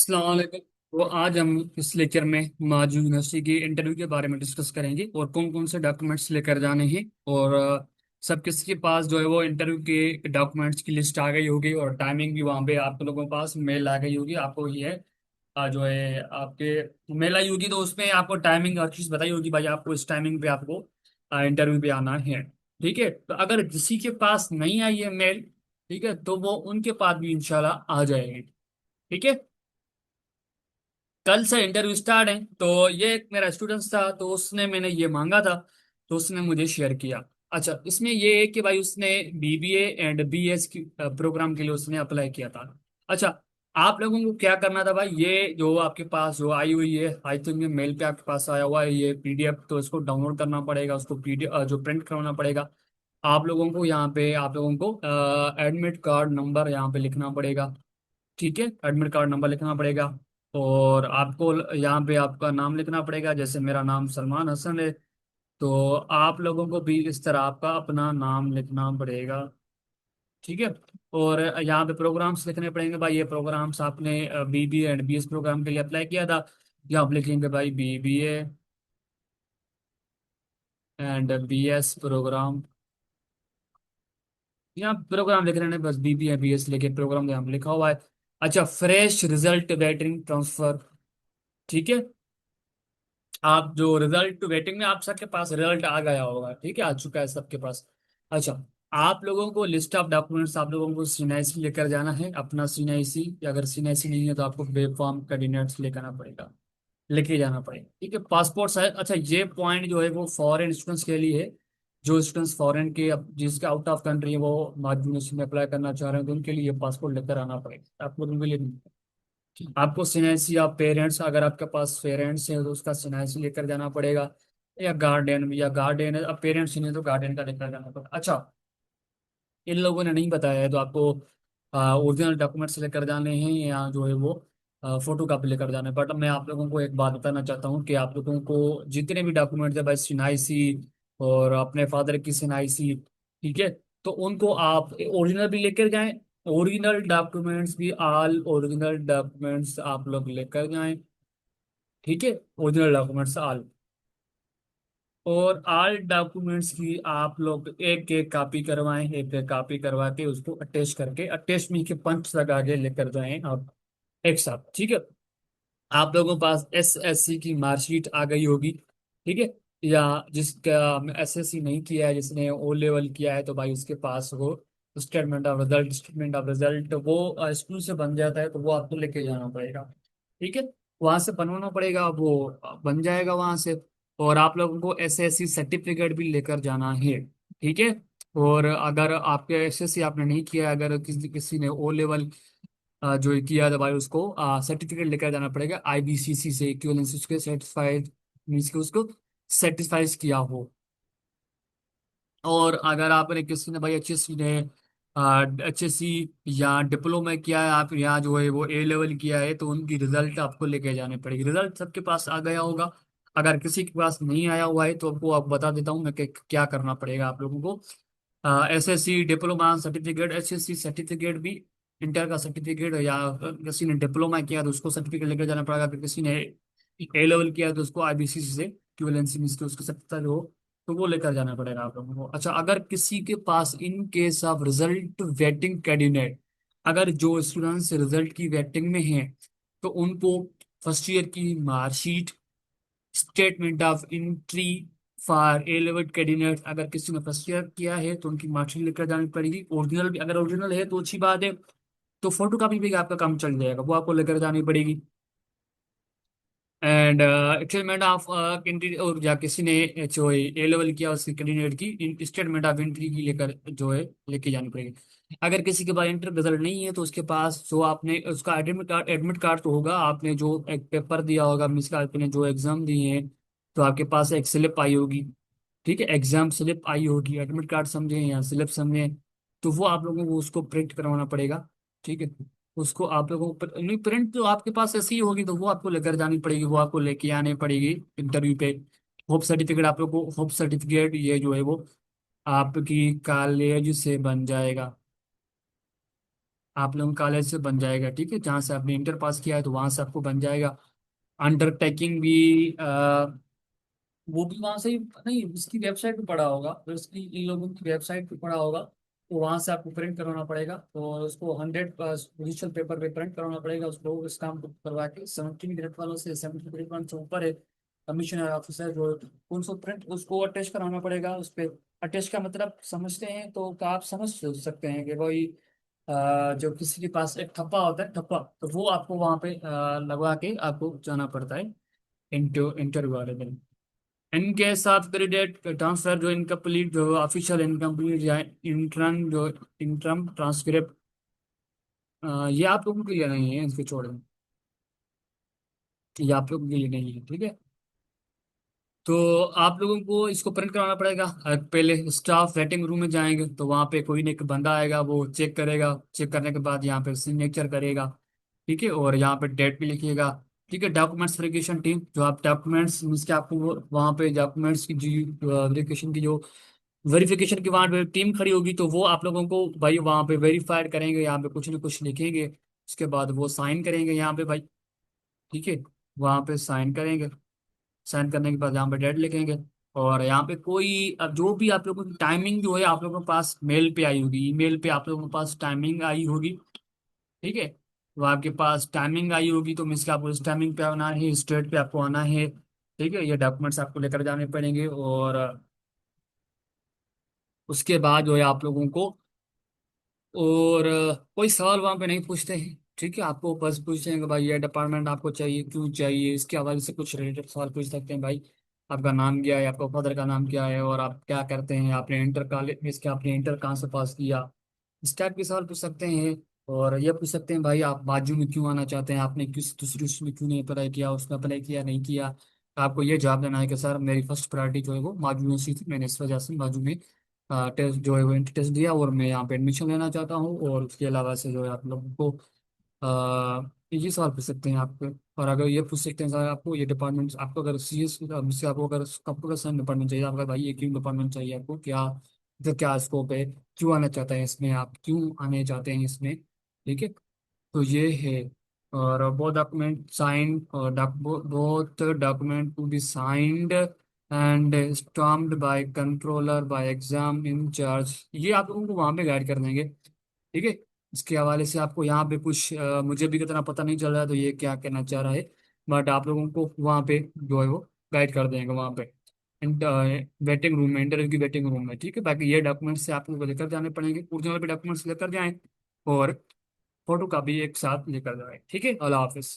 अस्सलाम वालेकुम। वो आज हम इस लेक्चर में माजू यूनिवर्सिटी की इंटरव्यू के बारे में डिस्कस करेंगे और कौन कौन से डॉक्यूमेंट्स लेकर जाने हैं। और सब किसी के पास जो है वो इंटरव्यू के डॉक्यूमेंट्स की लिस्ट आ गई होगी और टाइमिंग भी वहाँ पे आप लोगों के पास मेल आ गई होगी। आपको ये है जो है आपके मेल आई होगी, तो उसमें आपको टाइमिंग हर चीज़ बताई होगी, भाई आपको इस टाइमिंग पे आपको इंटरव्यू पे आना है। ठीक है, तो अगर किसी के पास नहीं आई है मेल, ठीक है, तो वो उनके पास भी इंशाल्लाह आ जाएगी। ठीक है, कल से इंटरव्यू स्टार्ट है। तो ये एक मेरा स्टूडेंट्स था, तो उसने मैंने ये मांगा था, तो उसने मुझे शेयर किया। अच्छा, इसमें ये है कि भाई उसने बीबीए एंड बीएस की प्रोग्राम के लिए उसने अप्लाई किया था। अच्छा, आप लोगों को क्या करना था भाई, ये जो आपके पास जो आई हुई है, आई थिंक ये मेल पे आपके पास आया हुआ है ये पीडीएफ, तो इसको डाउनलोड करना पड़ेगा, उसको पीडीएफ जो प्रिंट करवाना पड़ेगा। आप लोगों को यहाँ पे आप लोगों को एडमिट कार्ड नंबर यहाँ पे लिखना पड़ेगा। ठीक है, एडमिट कार्ड नंबर लिखना पड़ेगा। और आपको यहाँ पे आपका नाम लिखना पड़ेगा, जैसे मेरा नाम सलमान हसन है, तो आप लोगों को भी इस तरह आपका अपना नाम लिखना पड़ेगा। ठीक है, और यहाँ पे प्रोग्राम्स लिखने पड़ेंगे भाई, ये प्रोग्राम्स आपने बीबीए एंड बीएस प्रोग्राम के लिए अप्लाई किया था। यहाँ आप लिखेंगे भाई बीबीए एंड बीएस प्रोग्राम। यहाँ प्रोग्राम लिख रहे हैं, बस बीबीए बीएस लेके प्रोग्राम यहाँ पे लिखा हुआ है। अच्छा, फ्रेश रिजल्ट वेटिंग ट्रांसफर। ठीक है, आप जो रिजल्ट वेटिंग में आप सबके पास रिजल्ट आ गया होगा, ठीक है, आ चुका है सबके पास। अच्छा, आप लोगों को लिस्ट ऑफ डॉक्यूमेंट्स आप लोगों को सीएनआईसी लेकर जाना है, अपना सीएनआईसी, अगर सीएनआईसी नहीं है तो आपको बेफॉर्म कैंडिडेट्स लेकर आना पड़ेगा, लेके जाना पड़ेगा। ठीक है, पासपोर्ट साइज। अच्छा, ये पॉइंट जो है वो फॉरेन स्टूडेंट्स के लिए है। जो स्टूडेंट्स फॉरेन के जिसके आउट ऑफ कंट्री है, वो माध्यम यूनिवर्सिटी में अप्लाई करना चाह रहे हैं, तो उनके लिए पासपोर्ट लेकर आना पड़ेगा आपको, उनके लिए नहीं। आपको सिनेसी या पेरेंट्स, अगर आपके पास पेरेंट्स हैं तो उसका सिनेसी लेकर जाना पड़ेगा, या गार्डियन, अब पेरेंट्स नहीं है तो गार्डियन का लेकर जाना पड़ेगा। अच्छा, इन लोगों ने नहीं बताया है तो आपको ओरिजिनल डॉक्यूमेंट्स लेकर जाने हैं या जो है वो फोटो कापी लेकर जाना है। बट मैं आप लोगों को एक बात बताना चाहता हूँ कि आप लोगों को जितने भी डॉक्यूमेंट्स है भाई, सिनाइसी और अपने फादर की सिनाइसी, ठीक है, तो उनको आप ओरिजिनल भी लेकर जाएं। ओरिजिनल डॉक्यूमेंट्स भी, ऑल ओरिजिनल डॉक्यूमेंट्स आप लोग लेकर जाएं। ठीक है, ओरिजिनल डॉक्यूमेंट्स ऑल, और ऑल डॉक्यूमेंट्स की आप लोग एक एक कॉपी करवाएं, एक एक कॉपी करवा के उसको अटैच करके, अटैच में के पंच लगा के लेकर जाएं आप एक साथ। ठीक है, आप लोगों के पास एसएससी की मार्कशीट आ गई होगी। ठीक है, या जिसका एसएससी नहीं किया है, जिसने ओ लेवल किया है, तो भाई उसके पास वो स्टेटमेंट ऑफ रिजल्ट वो स्कूल से बन जाता है, तो वो आपको लेके जाना पड़ेगा। ठीक है, वहां से बनवाना पड़ेगा, वो बन जाएगा वहां से। और आप लोगों को एसएससी सर्टिफिकेट भी लेकर जाना है। ठीक है, और अगर आपके एसएससी आपने नहीं किया है, अगर किसी किसी ने ओ लेवल जो किया था भाई, उसको सर्टिफिकेट लेकर जाना पड़ेगा आईबीसीसी से, इक्विवेलेंस उसके सर्टिफाइड, मीन्स के उसको सेटिस्फाइज किया हो। और अगर आपने किसी ने भाई एचएससी ने एचएससी या डिप्लोमा किया है, आप यहाँ जो है वो ए लेवल किया है, तो उनकी रिजल्ट आपको लेके जाने पड़ेगी। रिजल्ट सबके पास आ गया होगा, अगर किसी के पास नहीं आया हुआ है तो आपको आप बता देता हूँ मैं कि क्या करना पड़ेगा आप लोगों को। SSC diploma certificate, HSC certificate भी, इंटर का सर्टिफिकेट, या किसी ने डिप्लोमा किया तो उसको सर्टिफिकेट लेकर जाना पड़ेगा, अगर किसी ने ए लेवल किया तो उसको आईबीसीसी से इक्विवेलेंसी मींस के उसको सर्टिफिकेट हो, तो वो लेकर जाना पड़ेगा आप लोगों को। अच्छा, अगर किसी के पास in case of result waiting candidate, अगर जो स्टूडेंट्स रिजल्ट की वेटिंग में हैं, तो उनको फर्स्ट ईयर की marksheet, statement of entry for a level candidate, अगर किसी ने फर्स्ट ईयर किया है तो उनकी मार्कशीट लेकर जानी पड़ेगी। ओरिजिनल भी, अगर ओरिजिनल है तो अच्छी बात है, तो फोटो कॉपी भी आपका काम चल जाएगा, वो आपको लेकर जानी पड़ेगी। एंड स्टेटमेंट ऑफ कैंडिडेट, और या किसी ने जो है ए लेवल किया उसके कैंडिडेट की स्टेटमेंट ऑफ एंट्री की लेकर जो है लेके जानी पड़ेगी। अगर किसी के पास इंटर रिजल्ट नहीं है तो उसके पास जो आपने उसका एडमिट कार्ड तो होगा, आपने जो एक पेपर दिया होगा, मिस का आपने जो एग्जाम दिए हैं, तो आपके पास एक स्लिप आई होगी। ठीक है, एग्जाम स्लिप आई होगी, एडमिट कार्ड समझे या स्लिप समझे, तो वो आप लोगों को उसको प्रिंट करवाना पड़ेगा। ठीक है, उसको आप लोगों को नहीं, प्रिंट तो आपके पास ऐसी ही होगी, तो वो आपको लेकर जानी पड़ेगी, वो आपको लेके आनी पड़ेगी इंटरव्यू पे। होप सर्टिफिकेट आप लोग को, होप सर्टिफिकेट ये जो है वो आपकी कॉलेज से बन जाएगा। आप लोगों कॉलेज से बन जाएगा, ठीक है, जहाँ से आपने इंटर पास किया है तो वहाँ से आपको बन जाएगा। अंडरटेकिंग भी वो भी वहां से ही, नहीं उसकी वेबसाइट पे पड़ा होगा, तो इसकी इन लोगों की वेबसाइट पे पड़ा होगा, तो वहां से आपको प्रिंट करवाना पड़ेगा, तो उसको 100 डिजिटल पेपर पे प्रिंट करवाना पड़ेगा उसको, इस काम को करवा के 70 ग्रेड वालों से, 70 ग्रेड वालों से ऊपर है कमिश्नर ऑफिसर जो, उनको प्रिंट उसको अटैच कराना पड़ेगा उस पर। अटैच का मतलब समझते हैं तो का आप समझ सकते हैं कि भाई जो किसी के पास एक ठप्पा होता है, ठप्पा, तो वो आपको वहां पे लगवा के आपको जाना पड़ता है इंटरव्यू वाले दिन। इनके साथ कैंडिडेट ट्रांसफर जो इनकम्प्लीट जो ऑफिशियल इनकम्प्लीट या इंटर्न जो इंटर्म ट्रांसक्रिप्ट, ये आप लोगों के लिए नहीं है, इसके छोड़ दें, ये आप लोगों के लिए नहीं है, ठीक है। तो आप लोगों को इसको प्रिंट कराना पड़ेगा। पहले स्टाफ वेटिंग रूम में जाएंगे तो वहाँ पे कोई ना एक बंदा आएगा, वो चेक करेगा, चेक करने के बाद यहाँ पे सिग्नेचर करेगा, ठीक है, और यहाँ पे डेट भी लिखिएगा, ठीक है। डॉक्यूमेंट्स वेरिफिकेशन टीम, जो आप डॉक्यूमेंट्स मीन्स के आपको वहाँ पे डॉक्यूमेंट्स की जो वेरिफिकेशन की जो वेरिफिकेशन की वहाँ पे टीम खड़ी होगी, तो वो आप लोगों को भाई वहाँ पे वेरीफाइड करेंगे, यहाँ पे कुछ ना कुछ लिखेंगे, उसके बाद वो साइन करेंगे यहाँ पे भाई, ठीक है, वहाँ पे साइन करेंगे। साइन करने के बाद यहाँ पे डेट लिखेंगे, और यहाँ पे कोई अब जो भी आप लोगों की टाइमिंग जो है आप लोगों के पास मेल पे आई होगी, ईमेल पे आप लोगों के पास टाइमिंग आई होगी, ठीक है। वो आपके पास टाइमिंग आई होगी तो मीन्स का आपको इस टाइमिंग पे आना है, इस डेट पे आपको आना है, ठीक है। ये डॉक्यूमेंट्स आपको लेकर जाने पड़ेंगे, और उसके बाद जो है आप लोगों को, और कोई सवाल वहां पे नहीं पूछते हैं, ठीक है। आपको बस पूछते हैं कि भाई ये डिपार्टमेंट आपको चाहिए, क्यों चाहिए, इसके हवाले से कुछ रिलेटेड सवाल पूछ सकते हैं भाई। आपका नाम क्या है, आपका फादर का नाम क्या है, और आप क्या करते हैं, आपने इंटर कॉलेज इसके आपने इंटर कहाँ से पास किया, इस टाइप के सवाल पूछ सकते हैं। और ये पूछ सकते हैं भाई आप बाजू में क्यों आना चाहते हैं, आपने किस दूसरी उसमें क्यों नहीं अप्लाई किया, उसमें अप्लाई किया नहीं किया। आपको ये जवाब देना है कि सर मेरी फर्स्ट प्रायोरिटी जो है वो माजू यूनिवर्सिटी थी, मैंने इस वजह से माजू में टेस्ट जो है वो टेस्ट दिया, और मैं यहाँ पे एडमिशन लेना चाहता हूँ। और उसके अलावा से जो है आप लोगों को ये सवाल पूछ सकते हैं आपको। और अगर ये पूछ सकते हैं सर आपको ये डिपार्टमेंट, आपको अगर सी एस से आपको अगर कंप्यूटर साइंस डिपार्टमेंट चाहिए, आपका भाई ये क्यों डिपार्टमेंट चाहिए आपको, क्या इधर क्या स्कोप है, क्यों आना चाहते हैं इसमें, आप क्यों आने चाहते हैं इसमें, ठीक है। तो ये है। और both document signed, both document to be signed and stamped by controller by exam incharge, ये आप लोगों को वहाँ पे गाइड कर देंगे, ठीक है। इसके हवाले से आपको यहाँ पे कुछ मुझे भी कितना पता नहीं चल रहा है तो ये क्या कहना चाह रहा है, बट आप लोगों को वहाँ पे जो है वो गाइड कर देंगे वहाँ पे वेटिंग रूम में, इंटरव्यू की वेटिंग रूम में, ठीक है। बाकी ये डॉक्यूमेंट्स से आप लोगों को लेकर जाने पड़ेंगे, ओरिजिनल भी डॉक्यूमेंट्स लेकर जाएं, और फोटो का भी एक साथ लेकर जाएं, ठीक है। अल्लाह हाफिज।